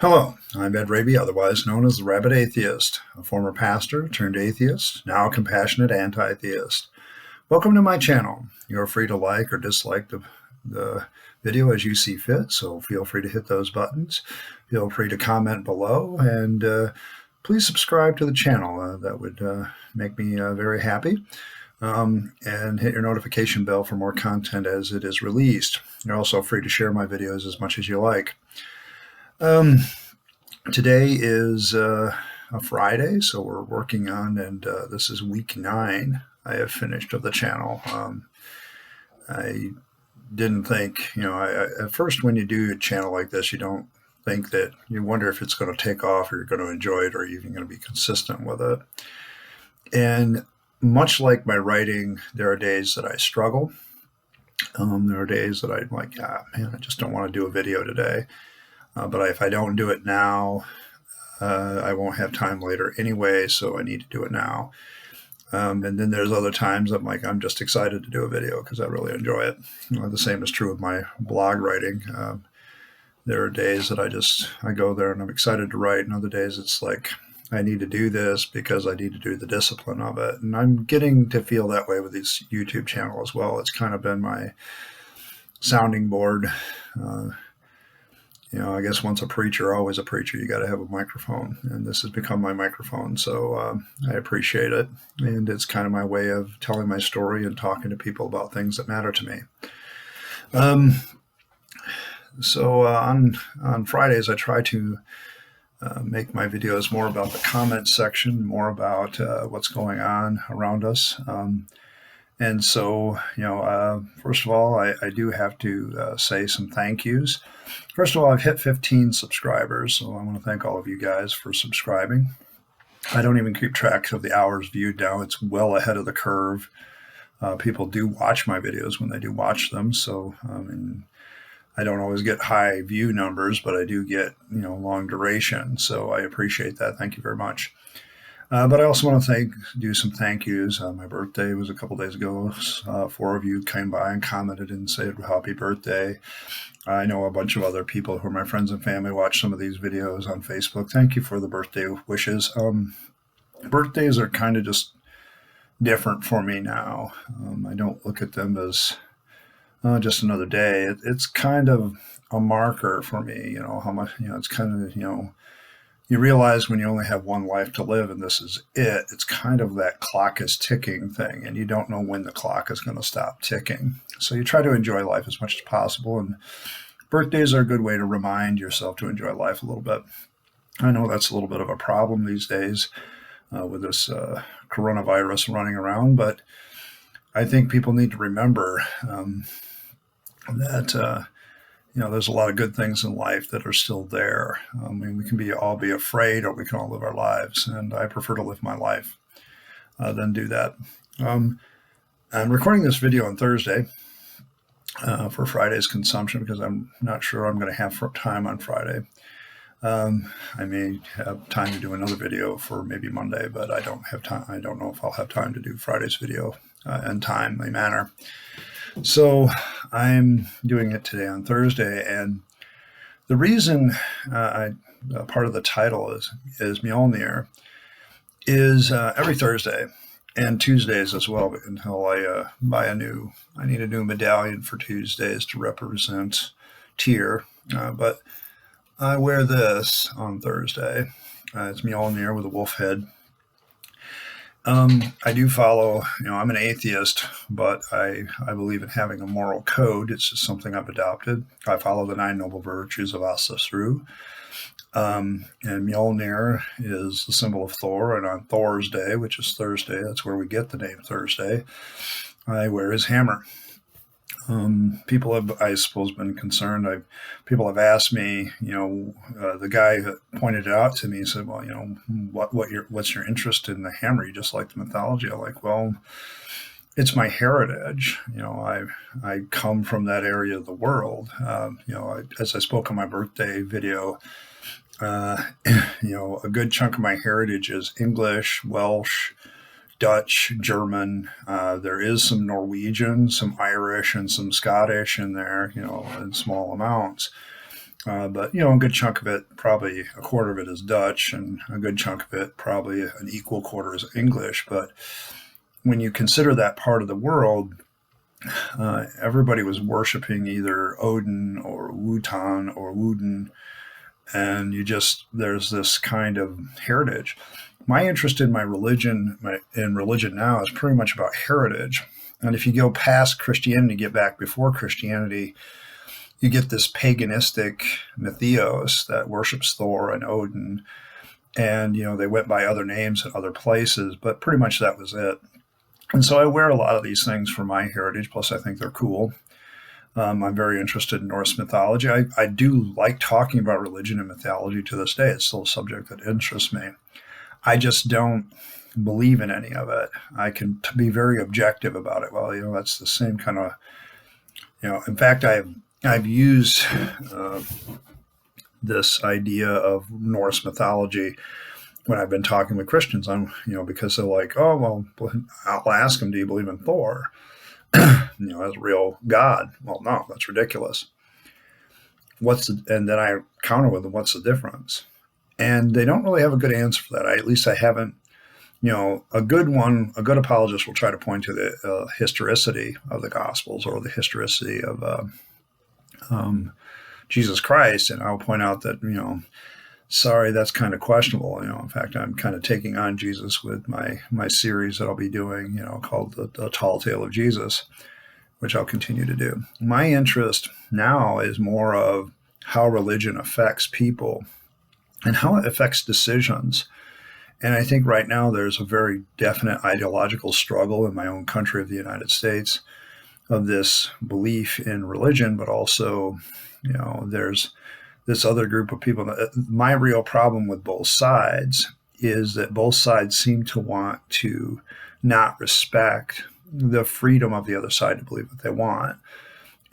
Hello, I'm Ed Rabyd, otherwise known as the Rabyd Atheist, a former pastor turned atheist, now a compassionate anti-theist. Welcome to my channel. You're free to like or dislike the video as you see fit, so feel free to hit those buttons. Feel free to comment below, and please subscribe to the channel. That would make me very happy. And hit your notification bell for more content as it is released. You're also free to share my videos as much as you like. Today is a Friday, so we're working on, and this is week 9 I have finished of the channel. I didn't think, at first when you do a channel like this, you don't think that, you wonder if it's going to take off or you're going to enjoy it or even going to be consistent with it. And much like my writing, there are days that I struggle. There are days that I'm like, man, I just don't want to do a video today. But if I don't do it now, I won't have time later anyway, so I need to do it now. And then there's other times I'm just excited to do a video because I really enjoy it. The same is true with my blog writing. There are days that I go there and I'm excited to write, and other days it's like, I need to do this because I need to do the discipline of it. And I'm getting to feel that way with this YouTube channel as well. It's kind of been my sounding board. I guess once a preacher, always a preacher. You got to have a microphone, and this has become my microphone, so I appreciate it. And it's kind of my way of telling my story and talking to people about things that matter to me. So on Fridays, I try to make my videos more about the comments section, more about what's going on around us. And so, first of all, I do have to say some thank yous. First of all, I've hit 15 subscribers, so I want to thank all of you guys for subscribing. I don't even keep track of the hours viewed now. It's well ahead of the curve. People do watch my videos when they do watch them, so I don't always get high view numbers, but I do get, long duration, so I appreciate that. Thank you very much. But I also want to do some thank yous. My birthday was a couple days ago. 4 of you came by and commented and said happy birthday. I know a bunch of other people who are my friends and family watch some of these videos on Facebook. Thank you for the birthday wishes. Birthdays are kind of just different for me now. I don't look at them as just another day. It's kind of a marker for me, how much, it's kind of, you realize when you only have one life to live and this is it, it's kind of that clock is ticking thing, and you don't know when the clock is going to stop ticking. So you try to enjoy life as much as possible, and birthdays are a good way to remind yourself to enjoy life a little bit. I know that's a little bit of a problem these days with this coronavirus running around, but I think people need to remember that there's a lot of good things in life that are still there. We can all be afraid, or we can all live our lives, and I prefer to live my life than do that. I'm recording this video on Thursday for Friday's consumption because I'm not sure I'm going to have time on Friday. I may have time to do another video for maybe Monday, but I don't have time. I don't know if I'll have time to do Friday's video in timely manner. So I'm doing it today on Thursday, and the reason part of the title is Mjolnir is every Thursday and Tuesdays as well, until I need a new medallion for Tuesdays to represent Tyr, but I wear this on Thursday. It's Mjolnir with a wolf head. I do follow, I'm an atheist, but I believe in having a moral code. It's just something I've adopted. I follow the 9 noble virtues of Atheist. And Mjolnir is the symbol of Thor, and on Thor's day, which is Thursday, that's where we get the name Thursday, I wear his hammer. People have, I suppose, been concerned. People have asked me, the guy that pointed it out to me said, well, what's your interest in the hammer? You just like the mythology. I'm like, well, it's my heritage. I come from that area of the world. As I spoke on my birthday video, a good chunk of my heritage is English, Welsh, Dutch, German. There is some Norwegian, some Irish, and some Scottish in there, in small amounts. But, a good chunk of it, probably a quarter of it is Dutch, and a good chunk of it, probably an equal quarter is English. But when you consider that part of the world, everybody was worshiping either Odin or Wotan or Woden, and there's this kind of heritage. My interest in in religion now is pretty much about heritage. And if you go past Christianity, get back before Christianity, you get this paganistic mythos that worships Thor and Odin. And, they went by other names in other places, but pretty much that was it. And so I wear a lot of these things for my heritage, plus I think they're cool. I'm very interested in Norse mythology. I do like talking about religion and mythology to this day. It's still a subject that interests me. I just don't believe in any of it. I can be very objective about it. Well, that's the same kind of, in fact, I've used this idea of Norse mythology when I've been talking with Christians. Because they're like, oh, well, I'll ask them, do you believe in Thor? As a real God? Well, no, that's ridiculous. And then I counter with them, what's the difference? And they don't really have a good answer for that. At least I haven't. A good apologist will try to point to the historicity of the Gospels or the historicity of Jesus Christ, and I'll point out that sorry, that's kind of questionable. In fact, I'm kind of taking on Jesus with my series that I'll be doing, called the Tall Tale of Jesus, which I'll continue to do. My interest now is more of how religion affects people and how it affects decisions. And I think right now there's a very definite ideological struggle in my own country of the United States of this belief in religion, but also, there's this other group of people. My real problem with both sides is that both sides seem to want to not respect the freedom of the other side to believe what they want.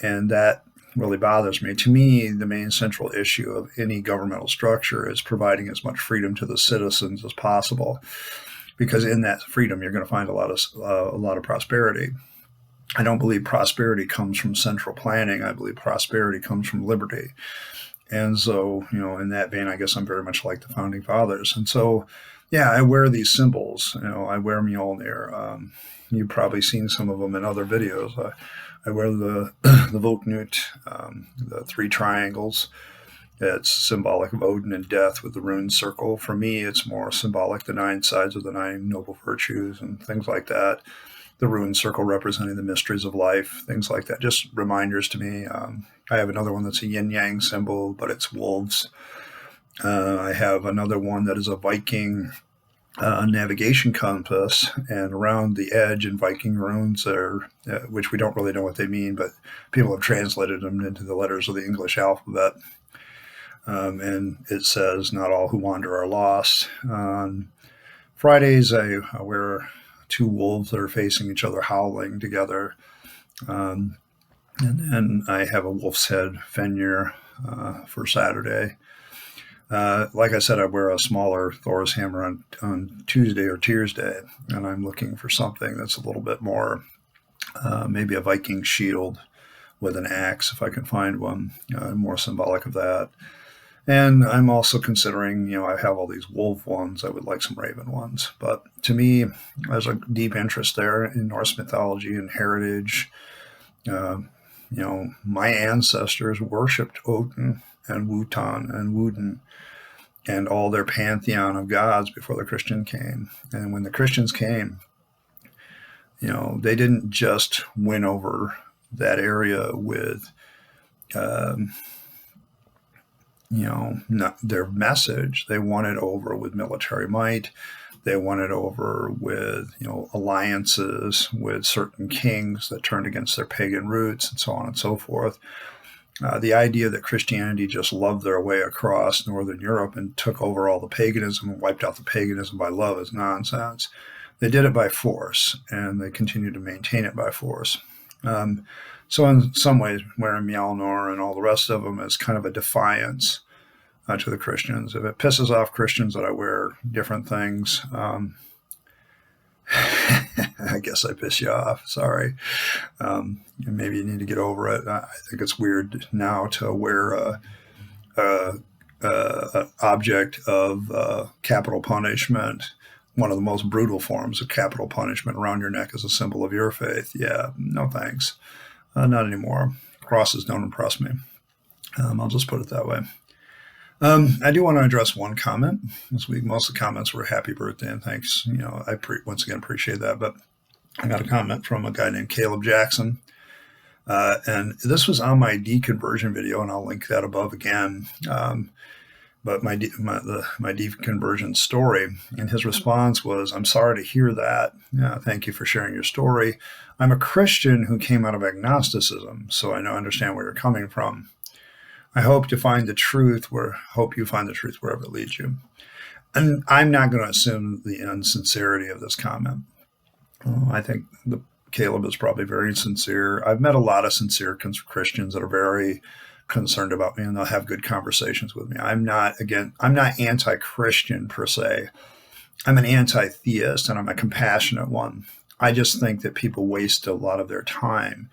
And that really bothers me. To me, the main central issue of any governmental structure is providing as much freedom to the citizens as possible, because in that freedom, you're going to find a lot of prosperity. I don't believe prosperity comes from central planning. I believe prosperity comes from liberty. And so, in that vein, I guess I'm very much like the founding fathers. And so, yeah, I wear these symbols. I wear Mjolnir. You've probably seen some of them in other videos. I wear the Volknut, the three triangles. It's symbolic of Odin and death with the rune circle. For me, it's more symbolic, the 9 sides of the 9 noble virtues and things like that. The rune circle representing the mysteries of life, things like that. Just reminders to me. I have another one that's a yin-yang symbol, but it's wolves. I have another one that is a Viking navigation compass, and around the edge in Viking runes which we don't really know what they mean, but people have translated them into the letters of the English alphabet. And it says, not all who wander are lost. On Fridays, I wear 2 wolves that are facing each other, howling together. And then I have a wolf's head Fenrir for Saturday. Like I said, I wear a smaller Thor's hammer on Tuesday or Tuesday, and I'm looking for something that's a little bit more, maybe a Viking shield with an axe, if I can find one, more symbolic of that. And I'm also considering, I have all these wolf ones. I would like some raven ones. But to me, there's a deep interest there in Norse mythology and heritage. My ancestors worshipped Odin and Wotan and Woden and all their pantheon of gods before the Christian came. And when the Christians came, they didn't just win over that area with, not their message. They won it over with military might. They won it over with, alliances with certain kings that turned against their pagan roots and so on and so forth. The idea that Christianity just loved their way across Northern Europe and took over all the paganism and wiped out the paganism by love is nonsense. They did it by force, and they continue to maintain it by force. So in some ways, wearing Mjolnir and all the rest of them is kind of a defiance to the Christians. If it pisses off Christians that I wear different things, I guess I piss you off. Sorry. Maybe you need to get over it. I think it's weird now to wear object of capital punishment, one of the most brutal forms of capital punishment around your neck as a symbol of your faith. Yeah, no thanks. Not anymore. Crosses don't impress me. I'll just put it that way. I do want to address one comment this week. Most of the comments were happy birthday and thanks. I once again appreciate that. But I got a comment from a guy named Caleb Jackson. And this was on my deconversion video, and I'll link that above again. But my deconversion story, and his response was, "I'm sorry to hear that. Thank you for sharing your story. I'm a Christian who came out of agnosticism, so I understand where you're coming from. I hope you find the truth wherever it leads you." And I'm not going to assume the insincerity of this comment. I think Caleb is probably very sincere. I've met a lot of sincere Christians that are very concerned about me, and they'll have good conversations with me. I'm not anti-Christian per se. I'm an anti-theist, and I'm a compassionate one. I just think that people waste a lot of their time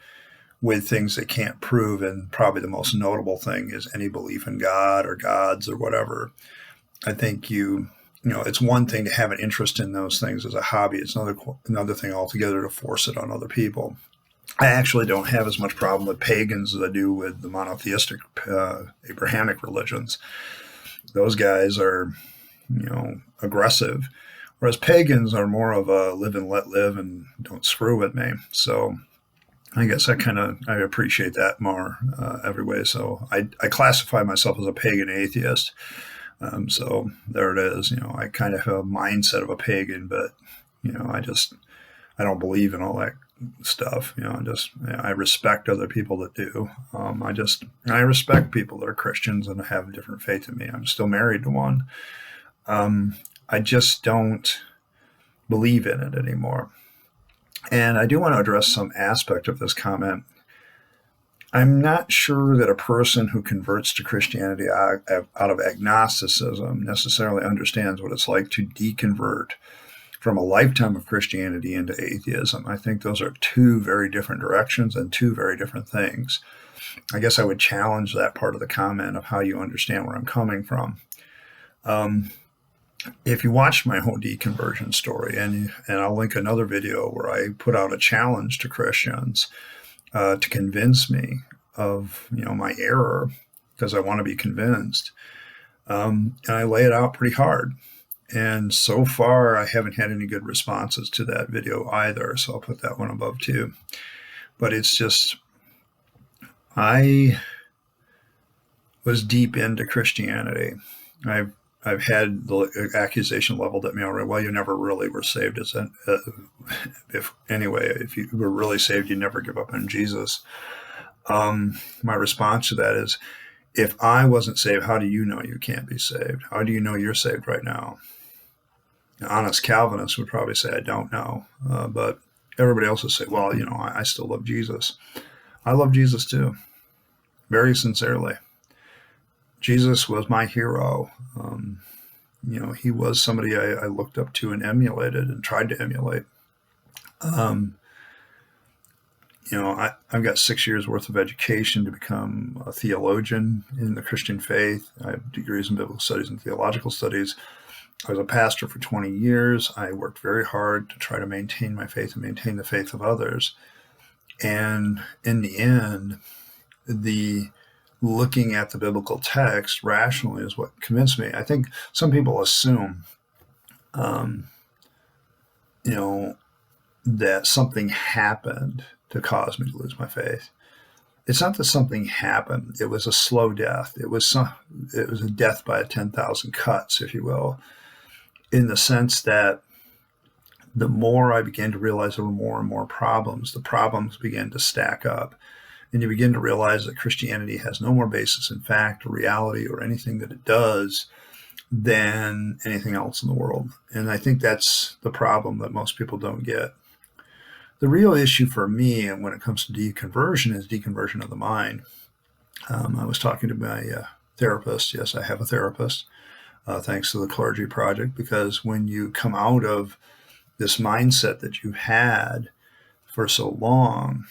with things they can't prove, and probably the most notable thing is any belief in God or gods or whatever. I think it's one thing to have an interest in those things as a hobby. It's another thing altogether to force it on other people. I actually don't have as much problem with pagans as I do with the monotheistic Abrahamic religions. Those guys are, aggressive, whereas pagans are more of a live and let live and don't screw with me. So I guess I appreciate that more every way. So I classify myself as a pagan atheist. So there it is. I kind of have a mindset of a pagan, but I don't believe in all that stuff. I respect other people that do. I respect people that are Christians and have a different faith than me. I'm still married to one. I just don't believe in it anymore. And I do want to address some aspect of this comment. I'm not sure that a person who converts to Christianity out of agnosticism necessarily understands what it's like to deconvert from a lifetime of Christianity into atheism. I think those are two very different directions and two very different things. I guess I would challenge that part of the comment of how you understand where I'm coming from. If you watch my whole deconversion story, and I'll link another video where I put out a challenge to Christians to convince me of my error, because I want to be convinced, and I lay it out pretty hard. And so far, I haven't had any good responses to that video either, so I'll put that one above too. But it's just, I was deep into Christianity. I've had the accusation leveled at me already. Well, you never really were saved. If you were really saved, you never give up on Jesus. My response to that is, if I wasn't saved, how do you know you can't be saved? How do you know you're saved right now? An honest Calvinist would probably say, I don't know. But everybody else would say, well, I still love Jesus. I love Jesus too, very sincerely. Jesus was my hero. He was somebody I looked up to and emulated and tried to emulate. I've got 6 years worth of education to become a theologian in the Christian faith. I have degrees in biblical studies and theological studies. I was a pastor for 20 years. I worked very hard to try to maintain my faith and maintain the faith of others. And in the end, looking at the biblical text rationally is what convinced me. I think some people assume, that something happened to cause me to lose my faith. It's not that something happened. It was a slow death. It was a death by 10,000 cuts, if you will, in the sense that the more I began to realize there were more and more problems, the problems began to stack up. And you begin to realize that Christianity has no more basis in fact or reality or anything that it does than anything else in the world. And I think that's the problem that most people don't get. The real issue for me, and when it comes to deconversion, is deconversion of the mind. I was talking to my therapist. Yes, I have a therapist, thanks to the Clergy Project, because when you come out of this mindset that you had for so long,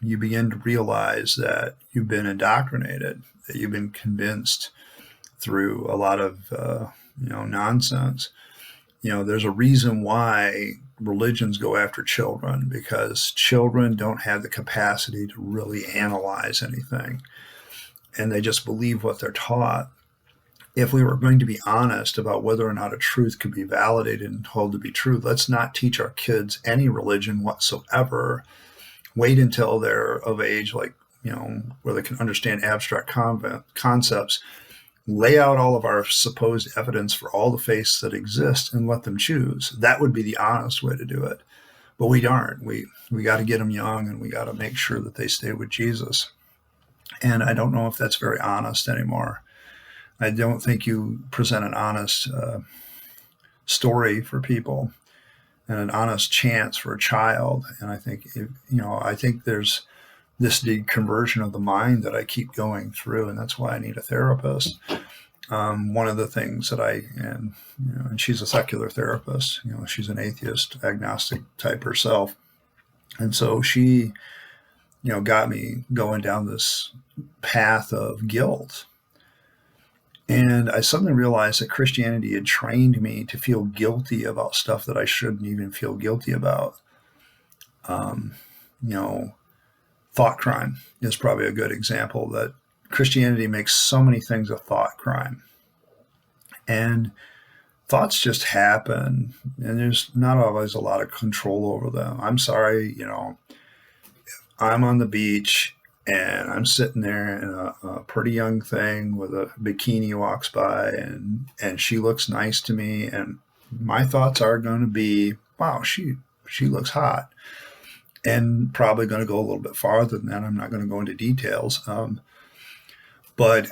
you begin to realize that you've been indoctrinated, that you've been convinced through a lot of nonsense. There's a reason why religions go after children, because children don't have the capacity to really analyze anything, and they just believe what they're taught. If we were going to be honest about whether or not a truth could be validated and told to be true, let's not teach our kids any religion whatsoever. Wait until they're of age, like, where they can understand abstract concepts. Lay out all of our supposed evidence for all the faiths that exist and let them choose. That would be the honest way to do it. But we aren't. We got to get them young, and we got to make sure that they stay with Jesus. And I don't know if that's very honest anymore. I don't think you present an honest story for people and an honest chance for a child. And I think, I think there's this deconversion of the mind that I keep going through, and that's why I need a therapist. One of the things that and she's a secular therapist, she's an atheist, agnostic type herself. And so she, got me going down this path of guilt. And I suddenly realized that Christianity had trained me to feel guilty about stuff that I shouldn't even feel guilty about. Thought crime is probably a good example, that Christianity makes so many things a thought crime. And thoughts just happen, and there's not always a lot of control over them. I'm sorry, I'm on the beach and I'm sitting there, and a pretty young thing with a bikini walks by, and she looks nice to me, and my thoughts are going to be, wow, she looks hot. And probably going to go a little bit farther than that. I'm not going to go into details. But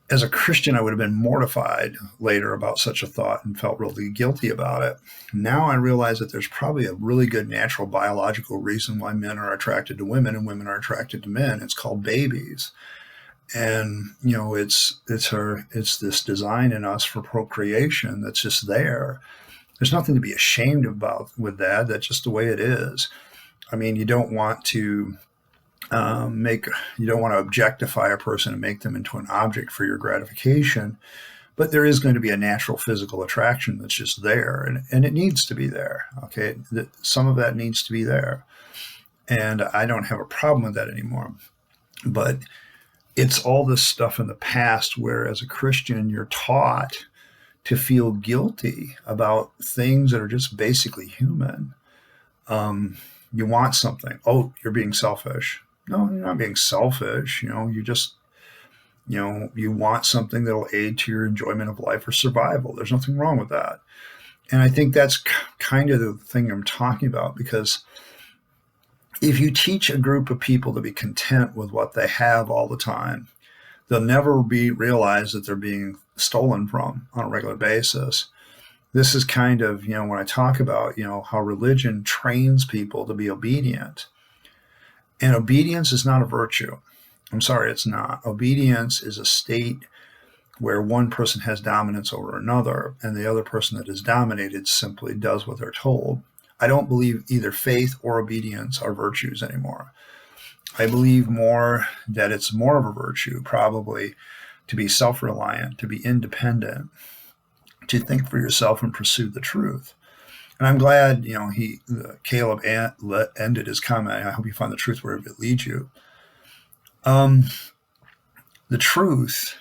as a Christian, I would have been mortified later about such a thought and felt really guilty about it. Now I realize that there's probably a really good natural biological reason why men are attracted to women and women are attracted to men. It's called babies. And, it's this design in us for procreation that's just there. There's nothing to be ashamed about with that. That's just the way it is. I mean, you don't want to objectify a person and make them into an object for your gratification, but there is going to be a natural physical attraction that's just there, and it needs to be there. Okay, some of that needs to be there, and I don't have a problem with that anymore. But it's all this stuff in the past where, as a Christian, you're taught to feel guilty about things that are just basically human. You want something. Oh, you're being selfish. No, you're not being selfish. You just, you want something that'll aid to your enjoyment of life or survival. There's nothing wrong with that. And I think that's kind of the thing I'm talking about, because if you teach a group of people to be content with what they have all the time, they'll never realize that they're being stolen from on a regular basis. This is kind of, when I talk about, how religion trains people to be obedient. And obedience is not a virtue. I'm sorry, it's not. Obedience is a state where one person has dominance over another, and the other person that is dominated simply does what they're told. I don't believe either faith or obedience are virtues anymore. I believe more that it's more of a virtue, probably, to be self-reliant, to be independent, to think for yourself and pursue the truth. And I'm glad, Caleb ended his comment. I hope you find the truth wherever it leads you. The truth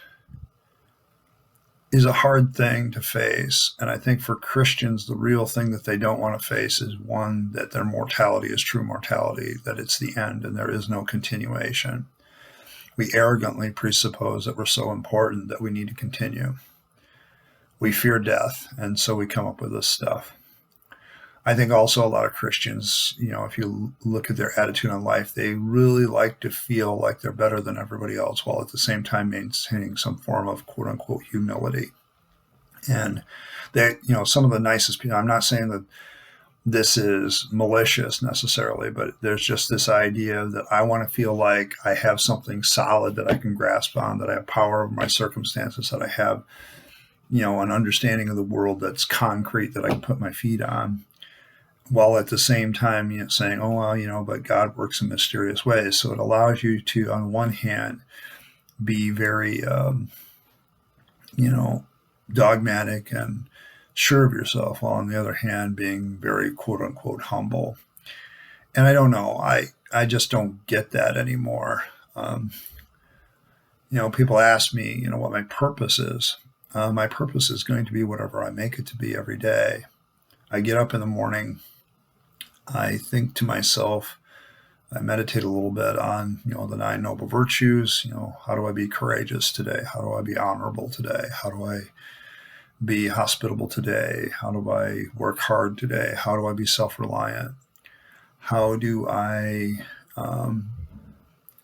is a hard thing to face. And I think for Christians, the real thing that they don't want to face is, one, that their mortality is true mortality, that it's the end and there is no continuation. We arrogantly presuppose that we're so important that we need to continue. We fear death, and so we come up with this stuff. I think also a lot of Christians, if you look at their attitude on life, they really like to feel like they're better than everybody else, while at the same time maintaining some form of quote unquote humility. And they, some of the nicest people, I'm not saying that this is malicious necessarily, but there's just this idea that I want to feel like I have something solid that I can grasp on, that I have power over my circumstances, that I have, an understanding of the world that's concrete that I can put my feet on, while at the same time, saying, oh, well, but God works in mysterious ways. So it allows you to, on one hand, be very you know, dogmatic and sure of yourself, while on the other hand, being very quote unquote humble. And I don't know, I just don't get that anymore. Um, People ask me, what my purpose is. My purpose is going to be whatever I make it to be every day. I get up in the morning, I think to myself, I meditate a little bit on, the nine noble virtues. How do I be courageous today? How do I be honorable today? How do I be hospitable today? How do I work hard today? How do I be self-reliant? How do I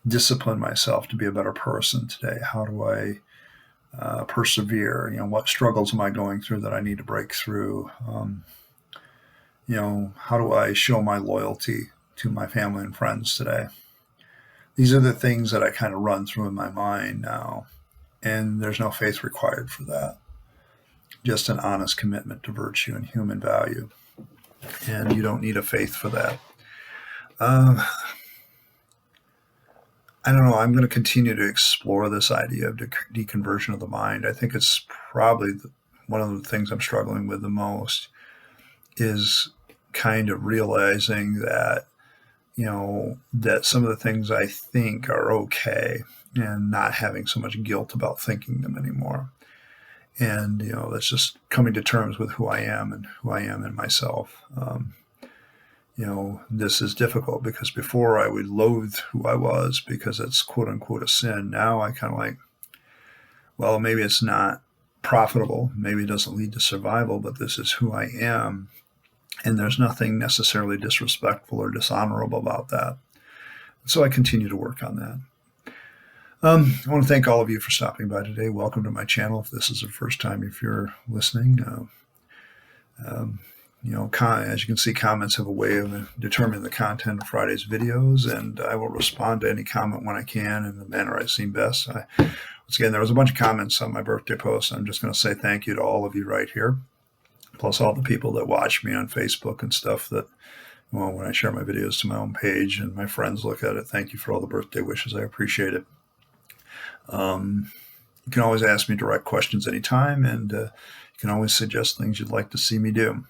discipline myself to be a better person today? How do I persevere? What struggles am I going through that I need to break through? How do I show my loyalty to my family and friends today? These are the things that I kind of run through in my mind now. And there's no faith required for that. Just an honest commitment to virtue and human value. And you don't need a faith for that. I don't know. I'm going to continue to explore this idea of deconversion of the mind. I think it's probably one of the things I'm struggling with the most is kind of realizing that, that some of the things I think are okay and not having so much guilt about thinking them anymore. And, that's just coming to terms with who I am and who I am in myself. This is difficult because before I would loathe who I was because it's quote unquote a sin. Now I kind of like, well, maybe it's not profitable. Maybe it doesn't lead to survival, but this is who I am. And there's nothing necessarily disrespectful or dishonorable about that. So I continue to work on that. I want to thank all of you for stopping by today. Welcome to my channel. If this is the first time, if you're listening, as you can see, comments have a way of determining the content of Friday's videos, and I will respond to any comment when I can in the manner I seem best. Once again, there was a bunch of comments on my birthday post. I'm just going to say thank you to all of you right here, plus all the people that watch me on Facebook and stuff that, when I share my videos to my own page and my friends look at it. Thank you for all the birthday wishes. I appreciate it. You can always ask me direct questions anytime, and you can always suggest things you'd like to see me do.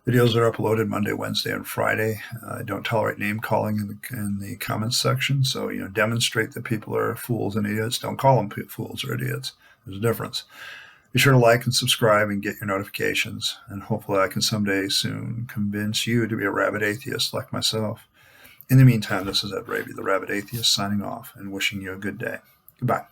Videos are uploaded Monday, Wednesday, and Friday. I don't tolerate name calling in the comments section. So, demonstrate that people are fools and idiots. Don't call them fools or idiots. There's a difference. Be sure to like and subscribe and get your notifications. And hopefully I can someday soon convince you to be a rabid atheist like myself. In the meantime, this is Ed Rabyd, the Rabid Atheist, signing off and wishing you a good day. Goodbye.